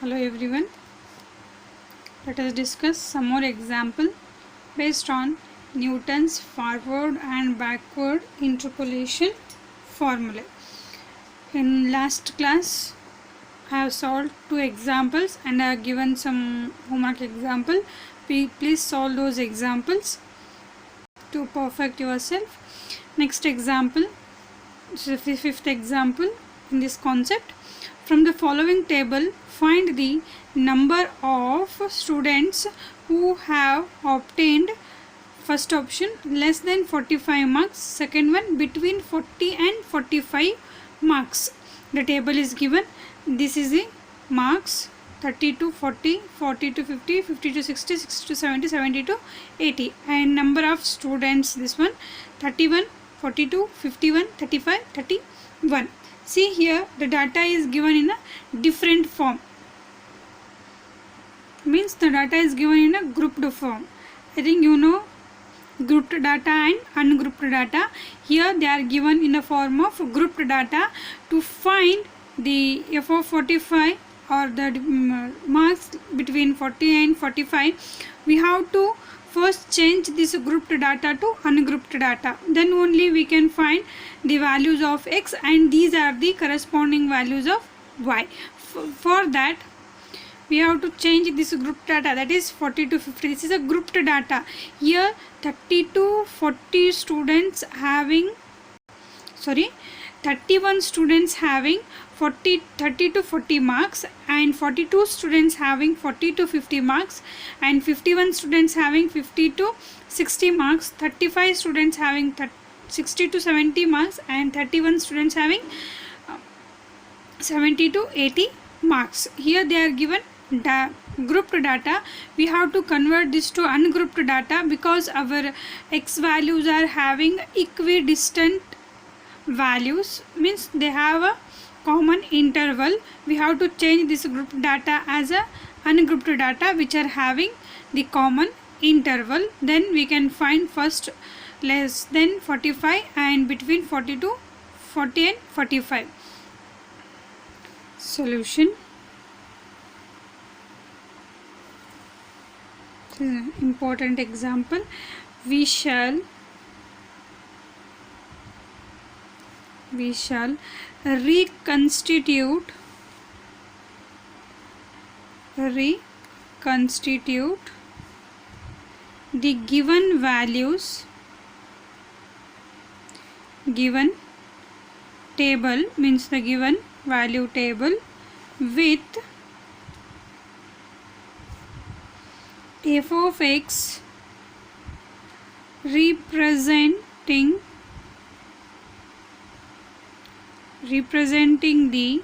Hello everyone. Let us discuss some more example based on Newton's forward and backward interpolation formula. In last class I have solved two examples and I have given some homework example. Please solve those examples to perfect yourself. Next example, fifth example in this concept. From the following table, find the number of students who have obtained first option less than 45 marks, second one between 40 and 45 marks. The table is given. This is the marks 30 to 40, 40 to 50, 50 to 60, 60 to 70, 70 to 80, and number of students, this one 31, 42, 51, 35, 31. See here the data is given in a different form, means the data is given in a grouped form. I think you know grouped data and ungrouped data. Here they are given in the form of grouped data. To find the f of 45 or the marks between 40 and 45, we have to first change this grouped data to ungrouped data. Then only we can find the values of x, and these are the corresponding values of y. For that we have to change this grouped data, that is 40 to 50. This is a grouped data. Here 30 to 40 students having 31 students having 30 to 40 marks, and 42 students having 40 to 50 marks, and 51 students having 50 to 60 marks, 35 students having 60 to 70 marks, and 31 students having 70 to 80 marks. Here they are given grouped data. We have to convert this to ungrouped data because our x values are having equidistant values, means they have a common interval. We have to change this grouped data as a ungrouped data which are having the common interval. Then we can find first less than 45 and between 40 and 45. Solution. This is an important example. We shall reconstitute the given values, given table, means the given value table, with f of x representing the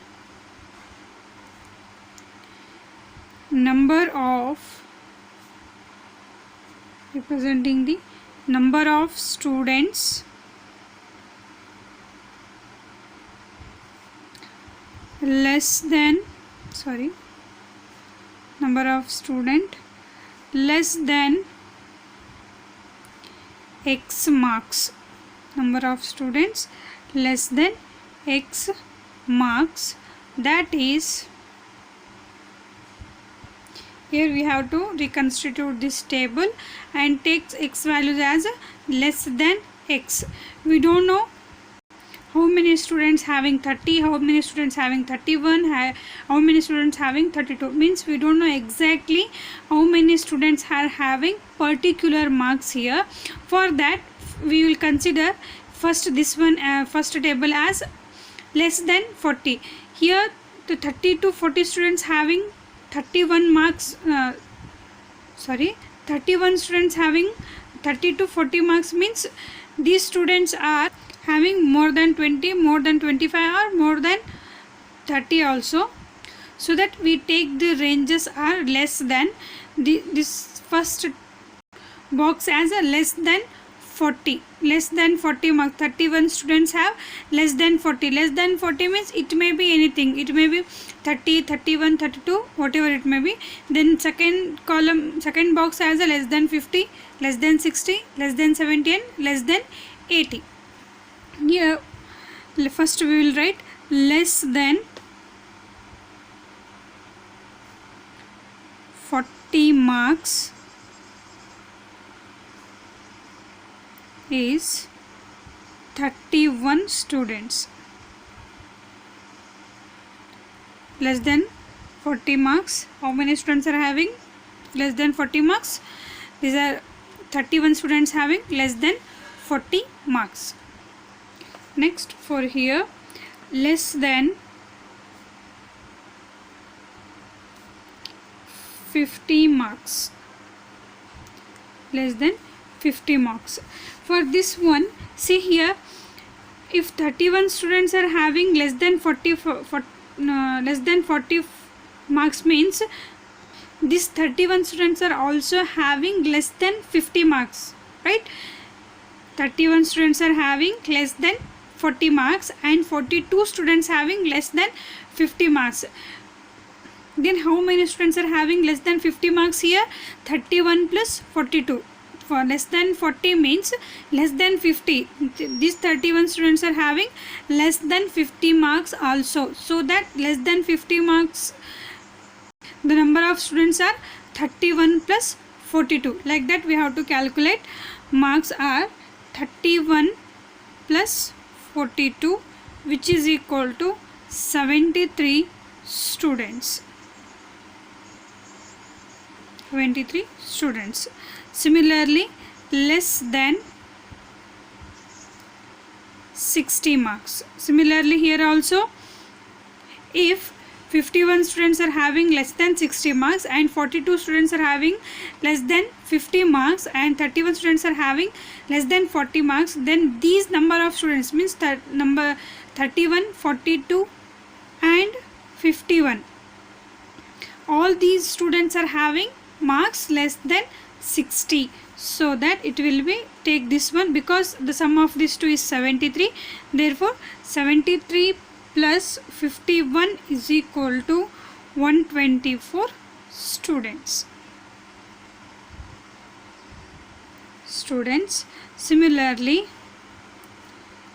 number of students less than x marks, number of students less than x marks. That is, here we have to reconstitute this table and take x values as less than x. We don't know how many students having 30, how many students having 31, how many students having 32, means we don't know exactly how many students are having particular marks here. For that we will consider first this one, first table as less than 40. Here the 30 to 40 students having 31 marks, 31 students having 30 to 40 marks, means these students are having more than 20, more than 25, or more than 30 also. So that we take the ranges are less than this first box as a less than 40, less than 40 marks. 31 students have less than 40. Less than 40 means it may be anything. It may be 30, 31, 32, whatever it may be. Then second column, second box has a less than 50, less than 60, less than 70, and less than 80. Here first we will write less than 40 marks is 31 students. Less than 40 marks, how many students are having less than 40 marks? These are 31 students having less than 40 marks. Next, for here, less than 50 marks. Less than 50 marks. For this one, see here, if 31 students are having less than 40 marks, means these 31 students are also having less than 50 marks, right? 31 students are having less than 40 marks and 42 students having less than 50 marks. Then how many students are having less than 50 marks here? 31 plus 42. For less than 40 means less than 50. These 31 students are having less than 50 marks also. So that less than 50 marks, the number of students are 31 plus 42. Like that we have to calculate. Marks are 31 plus 42, which is equal to 73 students. 23 students. Similarly, less than 60 marks. Similarly, here also, if 51 students are having less than 60 marks and 42 students are having less than 50 marks and 31 students are having less than 40 marks, then these number of students, means that number 31, 42 and 51, all these students are having marks less than 60. So that it will be, take this one, because the sum of these two is 73. Therefore 73 plus 51 is equal to 124 students. Similarly,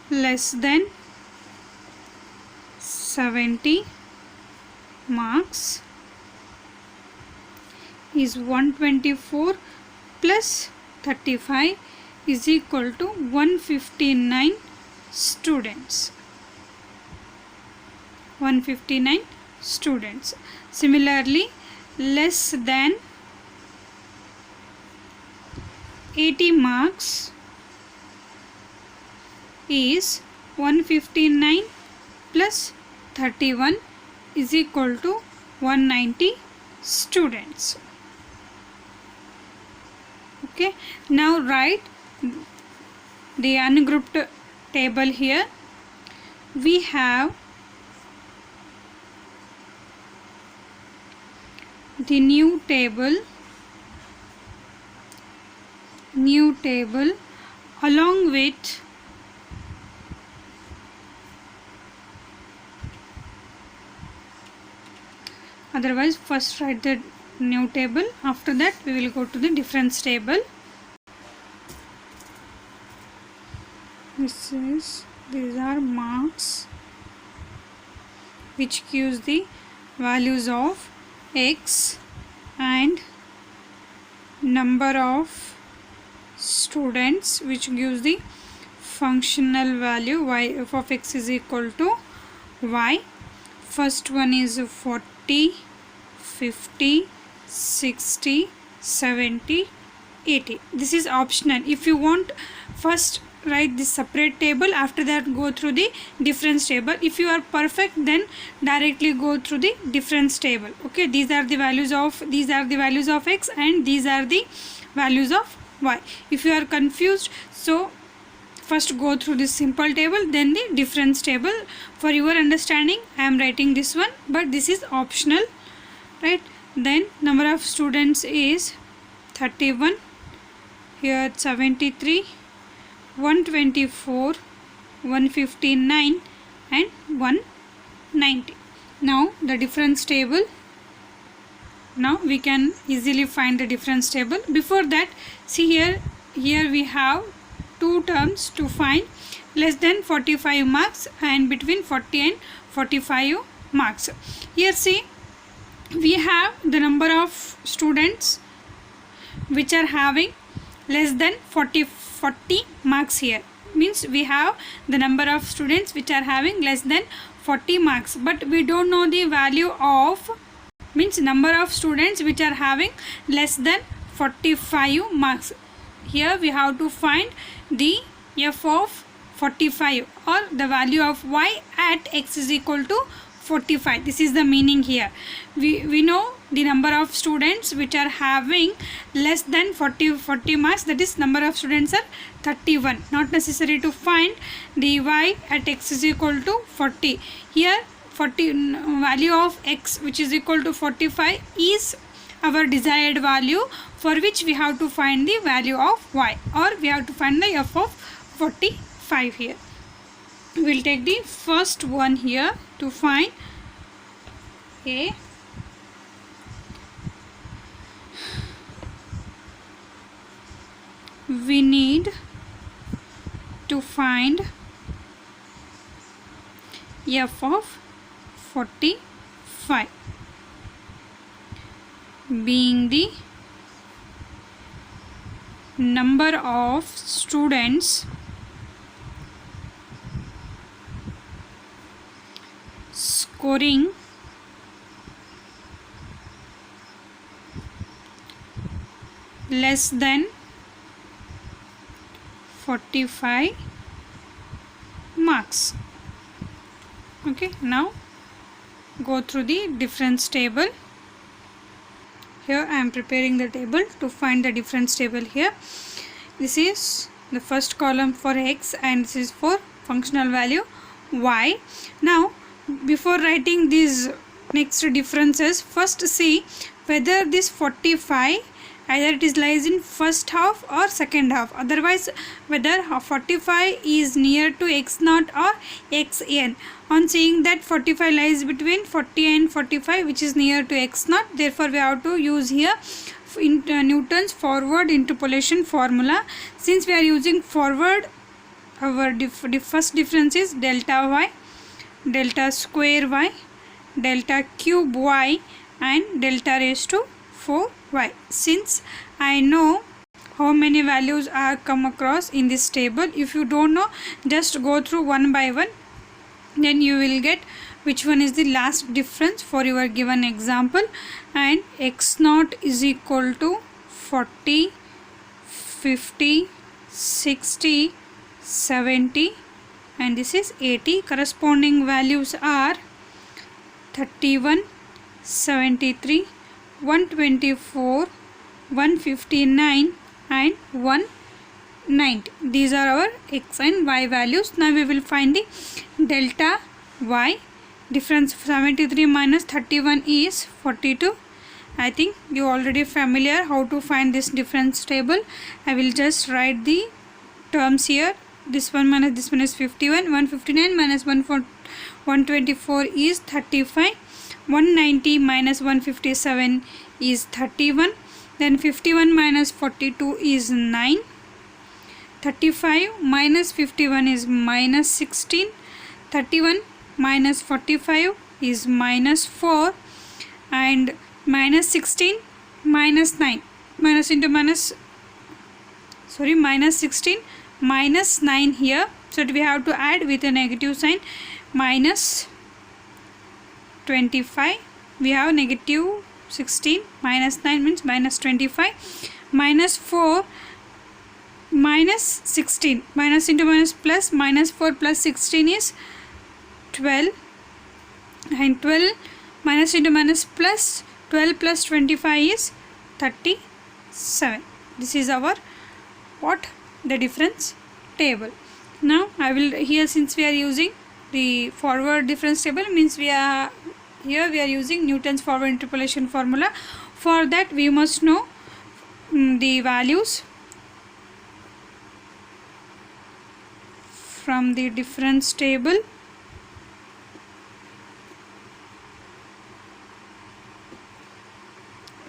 less than 70 marks is 124 plus 35 is equal to 159 students. 159 students. Similarly, less than 80 marks is 159 plus 31 is equal to 190 students. Okay, now write the ungrouped table here. We have the new table along with otherwise first write the new table, after that we will go to the difference table. These are marks which gives the values of x and number of students which gives the functional value y. F of x is equal to y. First one is 40, 50, 60, 70, 80. This is optional. If you want, first write this separate table, after that go through the difference table. If you are perfect, then directly go through the difference table. Okay, these are the values of x and these are the values of y. If you are confused, so first go through this simple table, then the difference table. For your understanding, I am writing this one, but this is optional, right? Then number of students is 31, here 73, 124, 159 and 190. Now the difference table. Now we can easily find the difference table. Before that, see here we have two terms to find: less than 45 marks and between 40 and 45 marks. Here see, we have the number of students which are having less than 40 marks here. Means we have the number of students which are having less than 40 marks, but we don't know the value of, means number of students which are having less than 45 marks. Here we have to find the f of 45 or the value of y at x is equal to 45. This is the meaning here. We know the number of students which are having less than 40 marks, that is number of students are 31. Not necessary to find the y at x is equal to 40. Here value of x which is equal to 45 is our desired value, for which we have to find the value of y, or we have to find the f of 45 here. We will take the first one here to find a. We need to find f of 45 being the number of students scoring less than 45 marks. Okay, now go through the difference table. Here I am preparing the table to find the difference table here. This is the first column for x and this is for functional value y. Now before writing these next differences, first see whether this 45 either it is lies in first half or second half, otherwise whether 45 is near to x0 or xn. On seeing that 45 lies between 40 and 45 which is near to x0, therefore we have to use here Newton's forward interpolation formula. Since we are using forward, our first difference is delta y, delta square y, delta cube y and delta raised to 4y. Since I know how many values are come across in this table, if you don't know, just go through one by one, then you will get which one is the last difference for your given example. And x0 is equal to 40, 50, 60, 70 and this is 80. Corresponding values are 31, 73, 124, 159 and 190. These are our x and y values. Now we will find the delta y. Difference 73 minus 31 is 42. I think you already familiar how to find this difference table. I will just write the terms here. This one minus this one is 51. 159 minus 124 is 35. 190 minus 157 is 31. Then 51 minus 42 is 9. 35 minus 51 is minus 16. 31 minus 45 is minus 4 and minus 16 minus 9, minus 16 minus 9 here, so we have to add with a negative sign. Minus 25, we have negative 16 minus 9 means minus 25, minus 4 minus 16, minus into minus plus, minus 4 plus 16 is 12 and 12 minus into minus plus 12 plus 25 is 37. This is our the difference table. Now I will here, since we are using the forward difference table, means we are using Newton's forward interpolation formula. For that we must know the values from the difference table.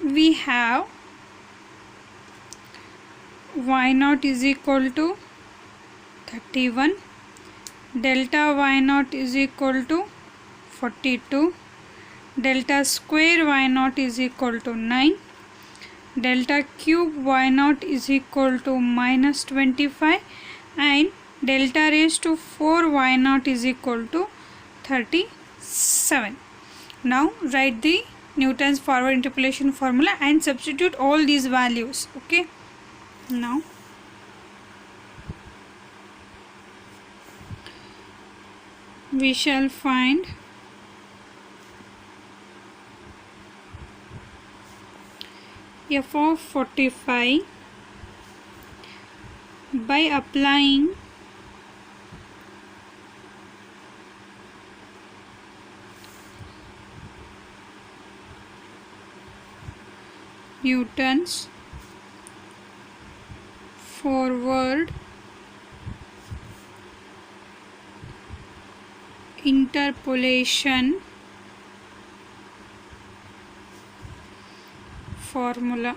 We have y0 is equal to 31, delta y0 is equal to 42, delta square y naught is equal to 9, delta cube y naught is equal to minus 25, and delta raised to 4 y naught is equal to 37. Now write the Newton's forward interpolation formula and substitute all these values. Okay, now we shall find f of 45 by applying Newton's forward interpolation formula.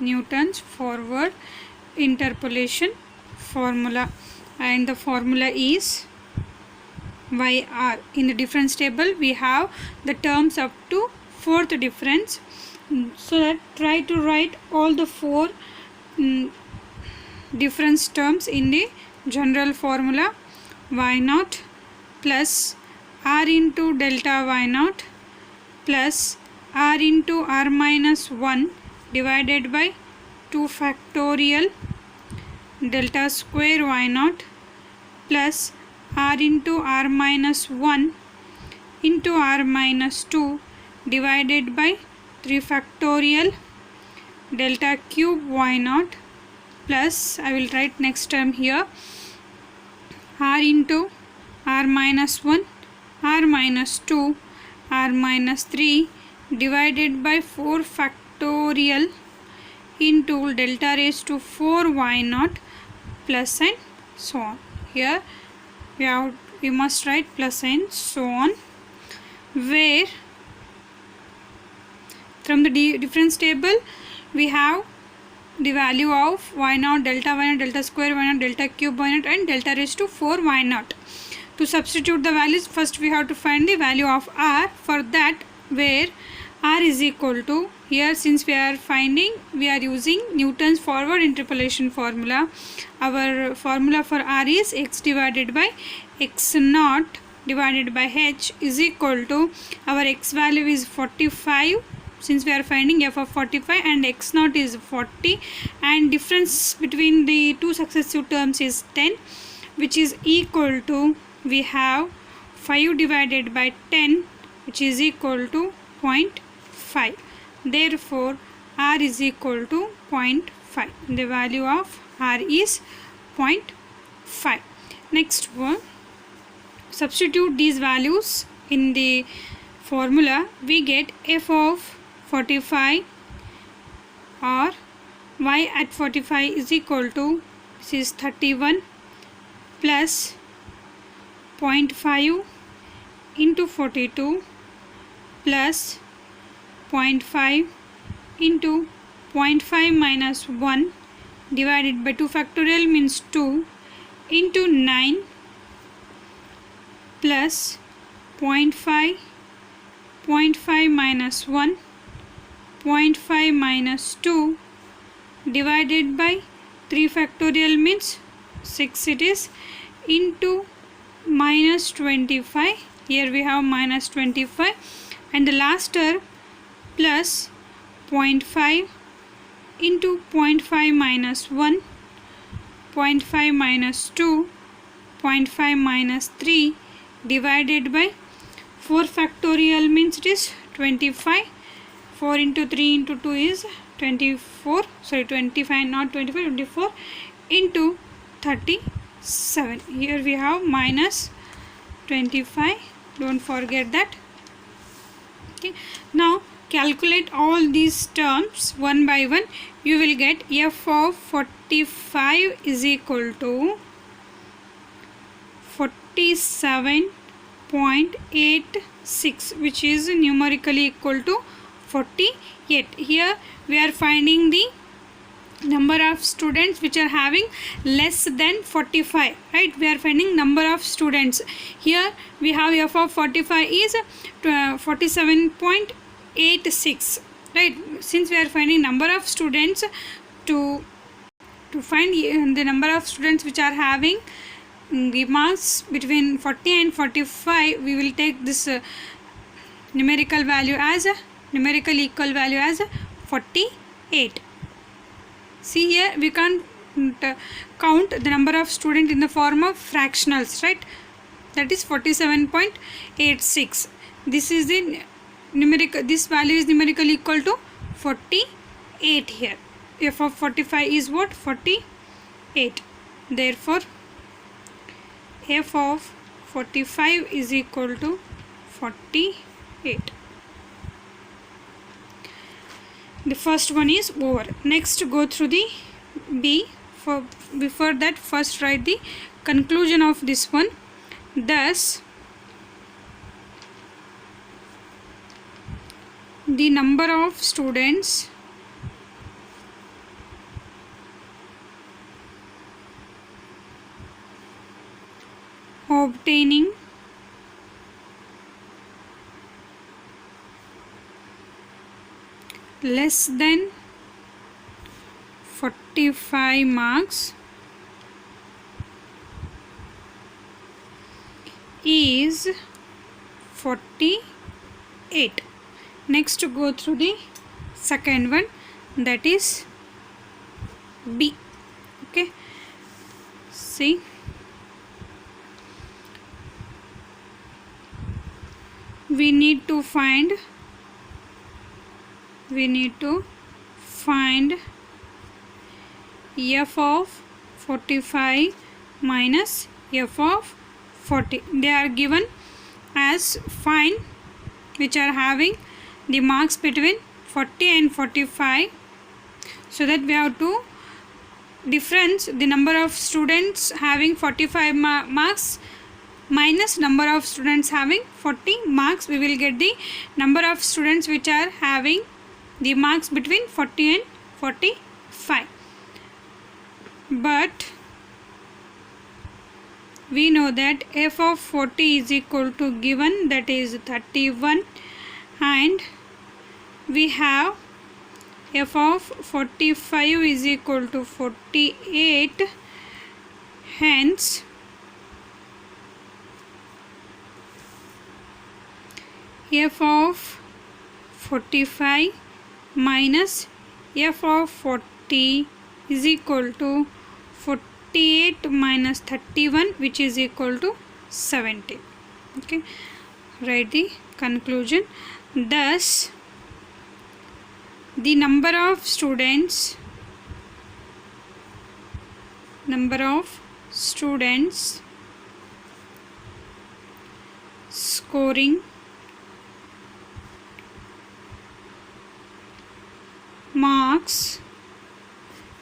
Newton's forward interpolation formula, and the formula is YR. In the difference table we have the terms up to fourth difference, so that try to write all the four difference terms in the general formula. Y naught plus R into delta y naught plus R into R minus 1 divided by 2 factorial delta square y naught plus R into R minus 1 into R minus 2 divided by 3 factorial delta cube y naught plus, I will write next term here, R into R minus 1, R minus 2, R minus 3 divided by 4 factorial into delta raised to 4 y naught plus and so on. Here we must write plus and so on, where from the difference table we have the value of y naught, delta y naught, delta square y naught, delta cube y naught, and delta raised to 4 y naught. To substitute the values, first we have to find the value of R. For that, where R is equal to, here since we are using Newton's forward interpolation formula. Our formula for R is x divided by x naught divided by h is equal to, our x value is 45, since we are finding f of 45, and x naught is 40, and difference between the two successive terms is 10, which is equal to, we have 5 divided by 10, which is equal to 0.5. Therefore R is equal to 0.5. The value of R is 0.5. Next one, substitute these values in the formula. We get f of 45 or y at 45 is equal to, this is 31 plus 0.5 into 42 plus 0.5 into 0.5 minus 1 divided by 2 factorial means 2 into 9 plus 0.5 minus 1, 0.5 minus 2 divided by 3 factorial means 6 it is, into minus 25. Here we have minus 25, and the last term plus 0.5 into 0.5 minus 1, 0.5 minus 2, 0.5 minus 3 divided by 4 factorial means it is 25. 4 into 3 into 2 is 24, sorry 25, not 25, 24 into 37. Here we have minus 25, don't forget that. Okay, now calculate all these terms one by one. You will get f of 45 is equal to 47.86, which is numerically equal to 48. Here we are finding the number of students which are having less than 45, right? We are finding number of students. Here we have f of 45 is 47.86, right? Since we are finding number of students, to find the number of students which are having the marks between 40 and 45, we will take this numerical value as numerical equal value as 48. See here, we can't count the number of students in the form of fractionals, right? That is 47.86. This is the numerical, this value is numerical equal to 48 here. F of 45 is what? 48. Therefore, f of 45 is equal to 48. The first one is over. Next, go through the B. Before that, first write the conclusion of this one. Thus, the number of students obtaining less than 45 marks is 48. Next, to go through the second one, that is B. Okay, see, we need to find f of 45 minus f of 40. They are given as find which are having the marks between 40 and 45, so that we have to difference the number of students having 45 marks minus number of students having 40 marks. We will get the number of students which are having the marks between 40 and 45. But we know that f of 40 is equal to given, that is 31, and we have f of 45 is equal to 48. Hence, f of 45 minus f of 40 is equal to 48 minus 31, which is equal to 70. Okay, write the conclusion. Thus, the number of students scoring marks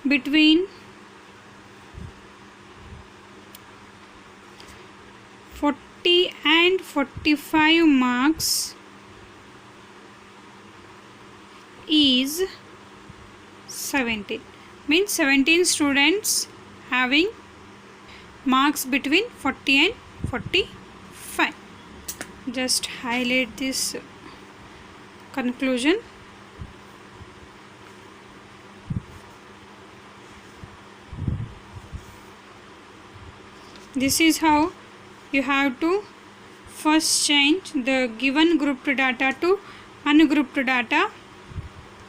between 40 and 45 marks is 17. Means 17 students having marks between 40 and 45. Just highlight this conclusion. This is how you have to first change the given grouped data to ungrouped data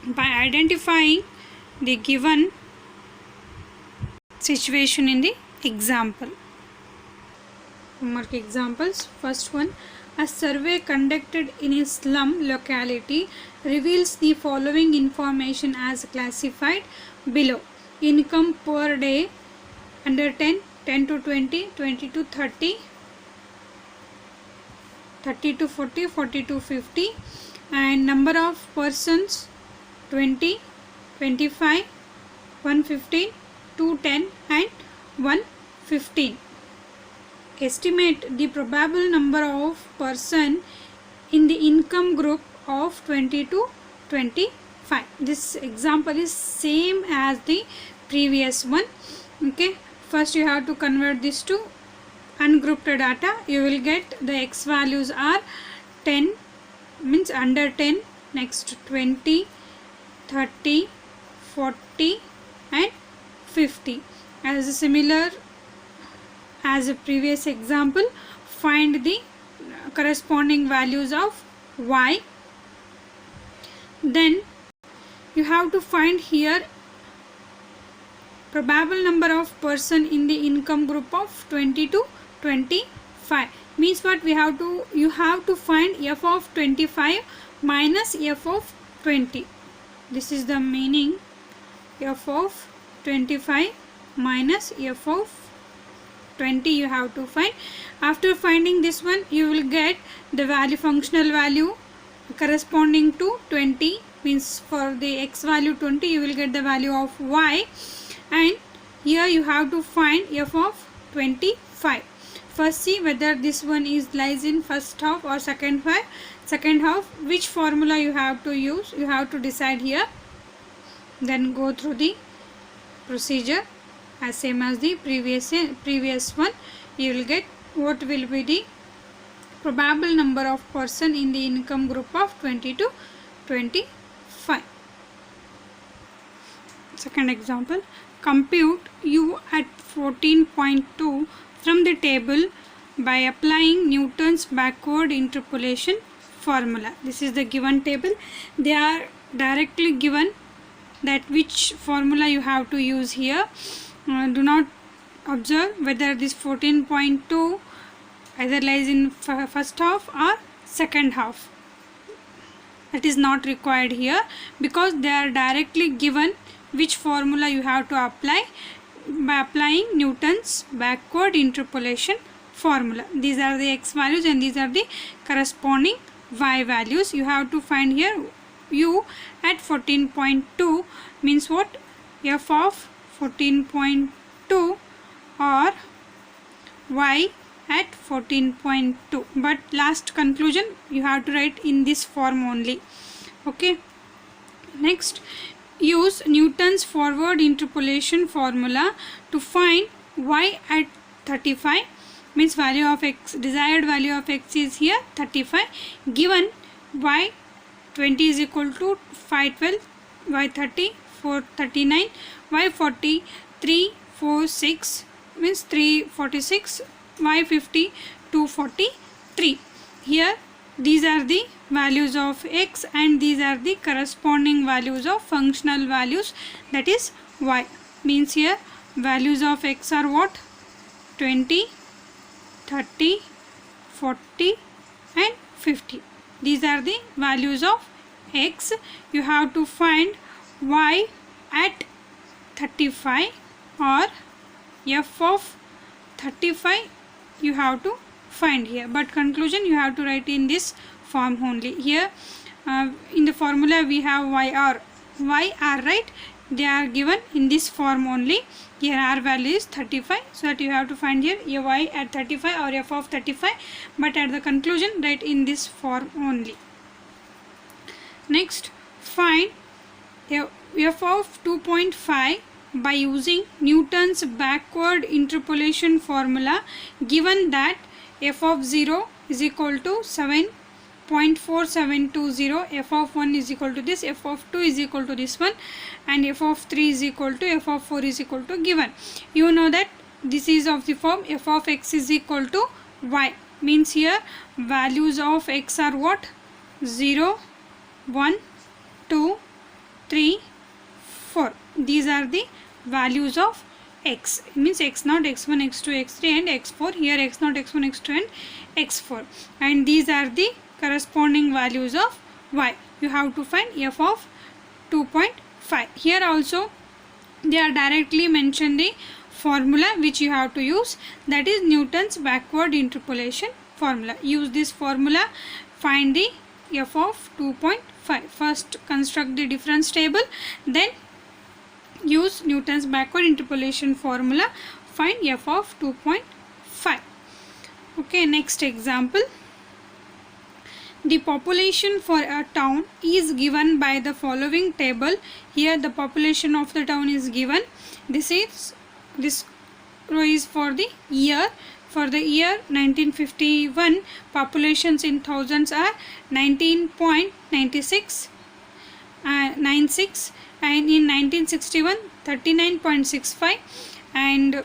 by identifying the given situation in the example. Homework examples. First one, a survey conducted in a slum locality reveals the following information as classified below. Income per day under 10, 10 to 20, 20 to 30, 30 to 40, 40 to 50, and number of persons 20, 25, 115, 210 and 115. Estimate the probable number of person in the income group of 20 to 25. 5. This example is same as the previous one. Okay, first you have to convert this to ungrouped data. You will get the x values are 10 means under 10, next 20, 30, 40 and 50. As similar as a previous example, find the corresponding values of y. Then you have to find here probable number of person in the income group of 20 to 25. Means what we have to, you have to find f of 25 minus f of 20. This is the meaning, f of 25 minus f of 20 you have to find. After finding this one, you will get the value, functional value corresponding to 20, means for the x value 20 you will get the value of y, and here you have to find f of 25. First see whether this one is lies in first half or second half, which formula you have to use, you have to decide here. Then go through the procedure as same as the previous one. You will get what will be the probable number of person in the income group of 20 to 25. Second example, compute u at 14.2 from the table by applying Newton's backward interpolation formula. This is the given table. They are directly given that which formula you have to use here. Do not observe whether this 14.2 either lies in first half or second half. That is not required here, because they are directly given which formula you have to apply by applying Newton's backward interpolation formula. These are the x values and these are the corresponding y values. You have to find here u at 14.2 means what? F of 14.2 or y at 14.2, but last conclusion you have to write in this form only. Okay, next use Newton's forward interpolation formula to find y at 35, means value of x, desired value of x is here 35, given y 20 is equal to 512, y 30 439, y 40 346 means 346, y 50 243. Here these are the values of x and these are the corresponding values of functional values, that is y. Means here values of x are what? 20, 30, 40 and 50. These are the values of x. You have to find y at 35 or f of 35 you have to find here, but conclusion you have to write in this form only. Here in the formula we have y r, right? They are given in this form only. Here r value is 35, so that you have to find here a y at 35 or f of 35, but at the conclusion write in this form only. Next, find f of 2.5 by using Newton's backward interpolation formula, given that f of 0 is equal to 7.4720, f of 1 is equal to this, f of 2 is equal to this one, and f of 3 is equal to f of 4 is equal to given. You know that this is of the form f of x is equal to y, means here values of x are what? 0, 1, 2, 3, 4. These are the values of x, means x0, x1, x2, x3 and x4. Here x0, x1, x2 and x4, and these are the corresponding values of y. You have to find f of 2.5. Here also they are directly mentioned the formula which you have to use, that is Newton's backward interpolation formula. Use this formula, find the f of 2.5. First construct the difference table, then use Newton's backward interpolation formula, find f of 2.5. Okay, next example. The population for a town is given by the following table. Here the population of the town is given. This row is for the year. For the year 1951, populations in thousands are 19.96, 96, and in 1961 39.65, and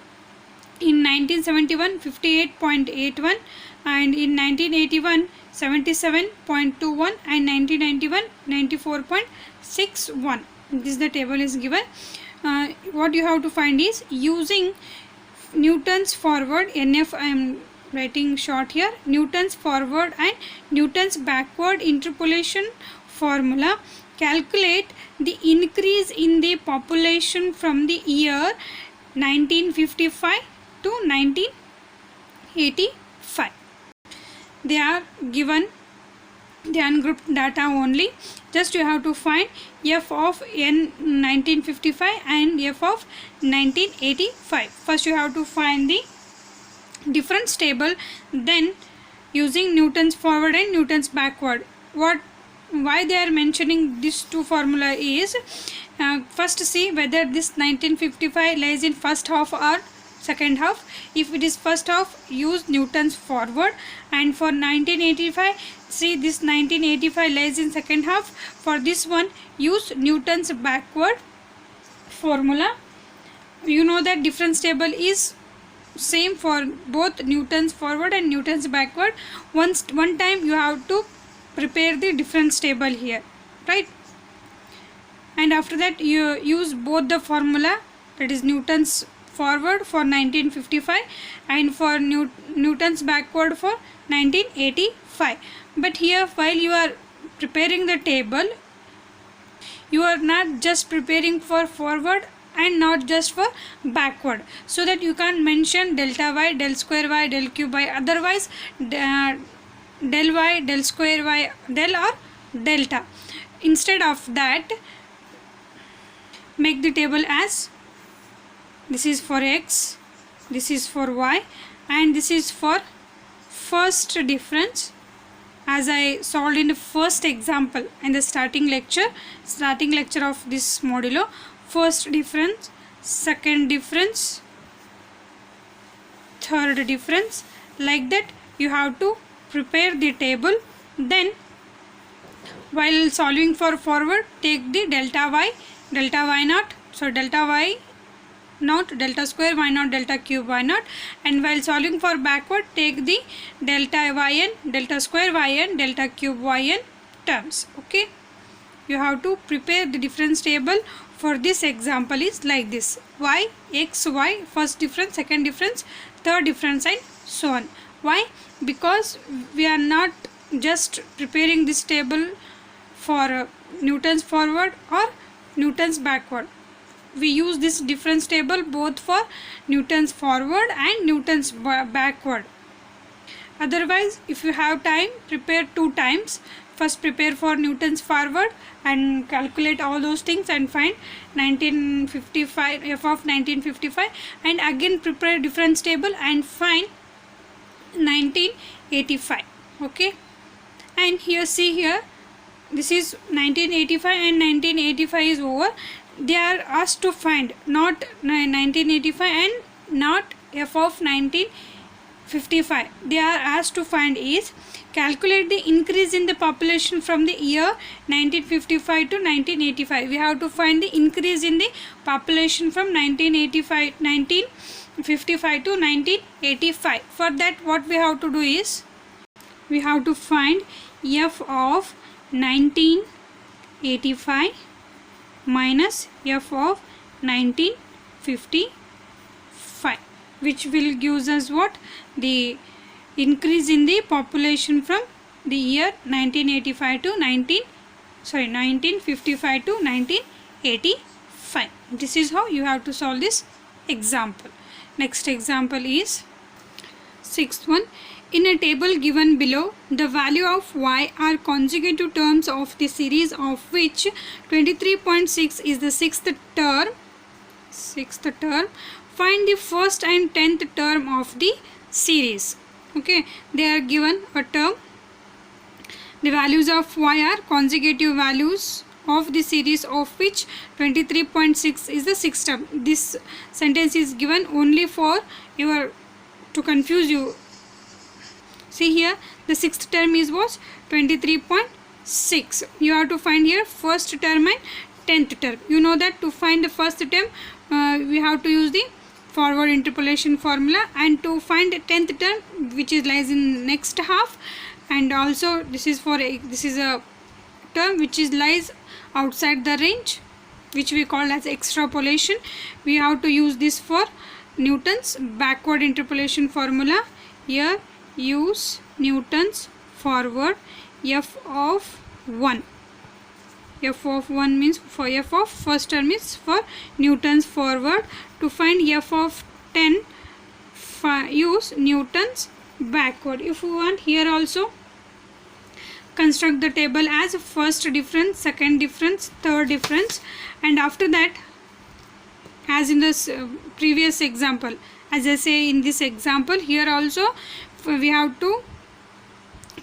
in 1971 58.81, and in 1981 77.21, and 1991 94.61. This the table is given. What you have to find is using Newton's forward, NF I am writing short here, Newton's forward and Newton's backward interpolation formula, calculate the increase in the population from the year 1955 to 1985. They are given the ungrouped data only. Just you have to find f of n 1955 and f of 1985. First you have to find the difference table, then using Newton's forward and Newton's backward. Why they are mentioning these two formula is, first see whether this 1955 lies in first half or second half. If it is first half, use Newton's forward, and for 1985, see this 1985 lies in second half. For this one, use Newton's backward formula. You know that difference table is same for both Newton's forward and Newton's backward. One time you have to prepare the difference table here, right? And after that you use both the formula, that is Newton's forward for 1955 and for Newton's backward for 1985. But here, while you are preparing the table, you are not just preparing for forward and not just for backward, so that you can mention delta y, del square y, del cube y, otherwise del y, del square y, del or delta. Instead of that, make the table as this is for x, this is for y, and this is for first difference, as I solved in the first example in the starting lecture of this modulo. First difference, second difference, third difference, like that you have to prepare the table. Then while solving for forward, take the delta y naught, so delta y naught, delta square y naught, delta cube y naught, and while solving for backward, take the delta yn, delta square yn, delta cube yn terms. Okay, you have to prepare the difference table. For this example is like this: y, x, y, first difference, second difference, third difference, and so on. Why? Because we are not just preparing this table for Newton's forward or Newton's backward. We use this difference table both for Newton's forward and Newton's backward. Otherwise, if you have time, prepare two times. First prepare for Newton's forward and calculate all those things and find 1955, f of 1955, and again prepare difference table and find 1985. Okay, and here see here, this is 1985 and 1985 is over. They are asked to find not 1985 and not f of 1955. They are asked to find is calculate the increase in the population from the year 1955 to 1985. We have to find the increase in the population from 1955 to 1985. For that, what we have to do is we have to find f of 1985 minus f of 1955, which will give us what? The increase in the population from the year 1955 to 1955 to 1985. This is how you have to solve this example. Next example is sixth one. In a table given below, the value of y are consecutive terms of the series, of which 23.6 is the sixth term. Find the first and 10th term of the series. Okay, they are given a term The values of y are consecutive values of the series of which 23.6 is the sixth term. This sentence is given only for your to confuse you. See here, the sixth term is was 23.6. You have to find here first term and 10th term. You know that to find the first term, we have to use the forward interpolation formula, and to find the 10th term, which is lies in next half, and also this is a term which is lies outside the range, which we call as extrapolation. We have to use this for Newton's backward interpolation formula. Here use Newton's forward f of 1. F of 1 means for f of first term is for Newton's forward. To find f of 10, use Newton's backward. If you want, here also construct the table as first difference, second difference, third difference, and after that, as in this previous example, as I say in this example, here also we have to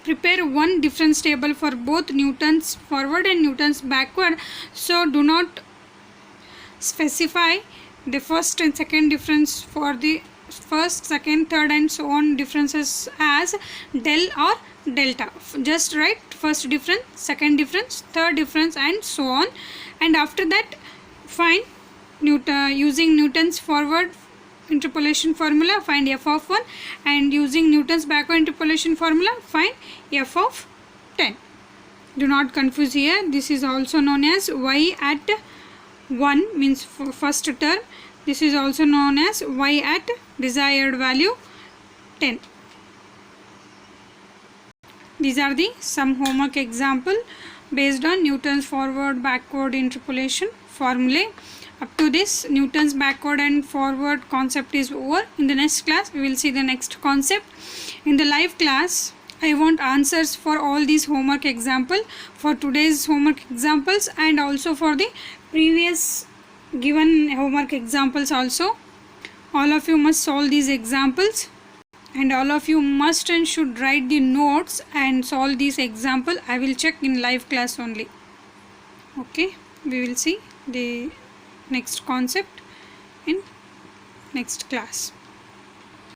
prepare one difference table for both Newton's forward and Newton's backward. So do not specify the first and second difference for the first, second, third and so on differences as del or delta. Just write first difference, second difference, third difference and so on, and after that find using Newton's forward interpolation formula, find f of 1, and using Newton's backward interpolation formula, find f of 10. Do not confuse here. This is also known as y at 1 means first term. This is also known as y at desired value 10. These are the some homework example based on Newton's forward backward interpolation formulae. Up to this, Newton's backward and forward concept is over. In the next class, we will see the next concept. In the live class, I want answers for all these homework example, for today's homework examples and also for the previous given homework examples also. All of you must solve these examples, and all of you must and should write the notes and solve this example. I will check in live class only. Okay, we will see the next concept in next class.